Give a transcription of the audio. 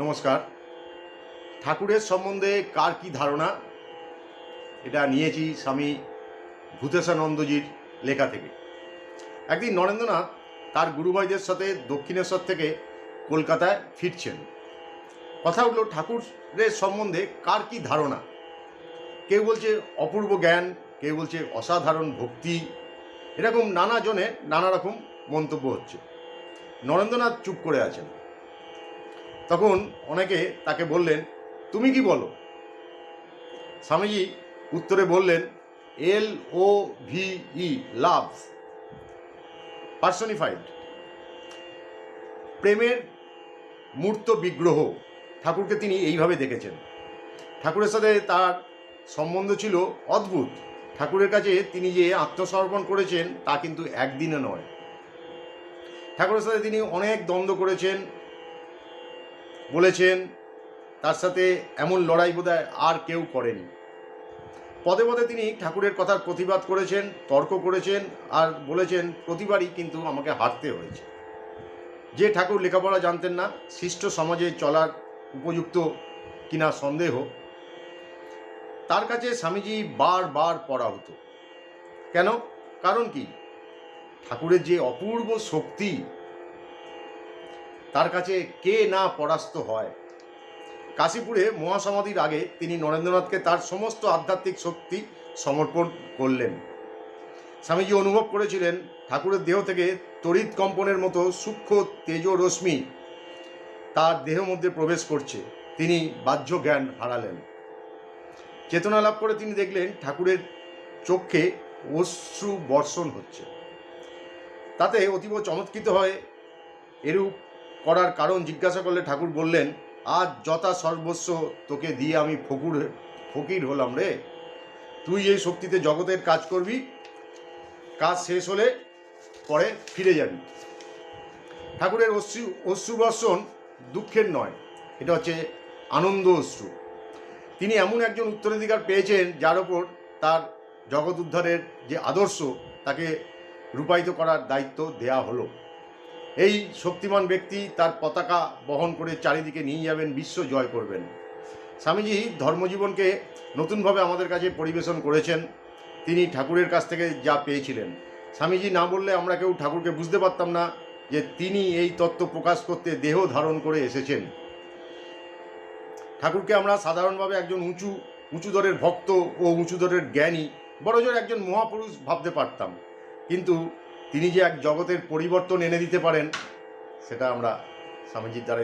নমস্কার। ঠাকুরের সম্বন্ধে কার কি ধারণা, এটা নিয়েছি স্বামী ভূতেশানন্দজির লেখা থেকে। একদিন নরেন্দ্রনাথ তার গুরুভাইদের সাথে দক্ষিণেশ্বর থেকে কলকাতায় ফিরছেন। কথা উঠল ঠাকুরের সম্বন্ধে কার কি ধারণা। কেউ বলছে অপূর্ব জ্ঞান, কেউ বলছে অসাধারণ ভক্তি, এরকম নানা জনের নানা রকম মন্তব্য হচ্ছে। নরেন্দ্রনাথ চুপ করে আছেন। তখন অনেকে তাকে বললেন, তুমি কি বলো? স্বামীজি উত্তরে বললেন, LOVE, লাভ পার্সনিফাইড, প্রেমের মূর্ত বিগ্রহ। ঠাকুরকে তিনি এইভাবে দেখেছেন। ঠাকুরের সাথে তার সম্বন্ধ ছিল অদ্ভুত। ঠাকুরের কাছে তিনি যে আত্মসমর্পণ করেছেন তা কিন্তু একদিনে নয়। ঠাকুরের সাথে তিনি অনেক দ্বন্দ্ব করেছেন, বলেছেন তার সাথে এমন লড়াই বোধহয় আর কেউ করেনি। পদে পদে তিনি ঠাকুরের কথার প্রতিবাদ করেছেন, তর্ক করেছেন, আর বলেছেন প্রতিবারই কিন্তু আমাকে হারতে হয়েছে। যে ঠাকুর লেখাপড়া জানতেন না, শিষ্ট সমাজে চলার উপযুক্ত কিনা সন্দেহ, তার কাছে স্বামীজি বারবার পড়া হতো। কেন? কারণ কি? ঠাকুরের যে অপূর্ব শক্তি, তার কাছে কে না পরাস্ত হয়। কাশীপুরে মহাসমাধির আগে তিনি নরেন্দ্রনাথকে তার সমস্ত আধ্যাত্মিক শক্তি সমর্পণ করলেন। স্বামীজি অনুভব করেছিলেন ঠাকুরের দেহ থেকে তড়িৎ কম্পনের মতো সূক্ষ্ম তেজরশ্মি তার দেহ মধ্যে প্রবেশ করছে। তিনি বাহ্য জ্ঞান হারালেন। চেতনা লাভ করে তিনি দেখলেন ঠাকুরের চোখে অশ্রু বর্ষণ হচ্ছে। তাতে অতীব চমৎকৃত হয়ে এরূপ করার কারণ জিজ্ঞাসা করলে ঠাকুর বললেন, আজ যথা সর্বস্ব তোকে দিয়ে আমি ফকির হলাম রে। তুই এই শক্তিতে জগতের কাজ করবি, কাজ শেষ হলে পরে ফিরে যাবি। ঠাকুরের অশ্রুবর্ষণ দুঃখের নয়, এটা হচ্ছে আনন্দ অশ্রু। তিনি এমন একজন উত্তরাধিকার পেয়েছেন যার ওপর তার জগৎ উদ্ধারের যে আদর্শ তাকে রূপায়িত করার দায়িত্ব দেয়া হলো। এই শক্তিমান ব্যক্তি তার পতাকা বহন করে চারিদিকে নিয়ে যাবেন, বিশ্ব জয় করবেন। স্বামীজি ধর্মজীবনকে নতুনভাবে আমাদের কাছে পরিবেশন করেছেন। তিনি ঠাকুরের কাছ থেকে যা পেয়েছিলেন, স্বামীজি না বললে আমরা কেউ ঠাকুরকে বুঝতে পারতাম না যে তিনি এই তত্ত্ব প্রকাশ করতে দেহ ধারণ করে এসেছেন। ঠাকুরকে আমরা সাধারণভাবে একজন উঁচু দরের ভক্ত ও উঁচু দরের জ্ঞানী, বড়জোর একজন মহাপুরুষ ভাবতে পারতাম। কিন্তু তিনি যে এক জগতের পরিবর্তন এনে দিতে পারেন, সেটা আমরা স্বামীজির দ্বারা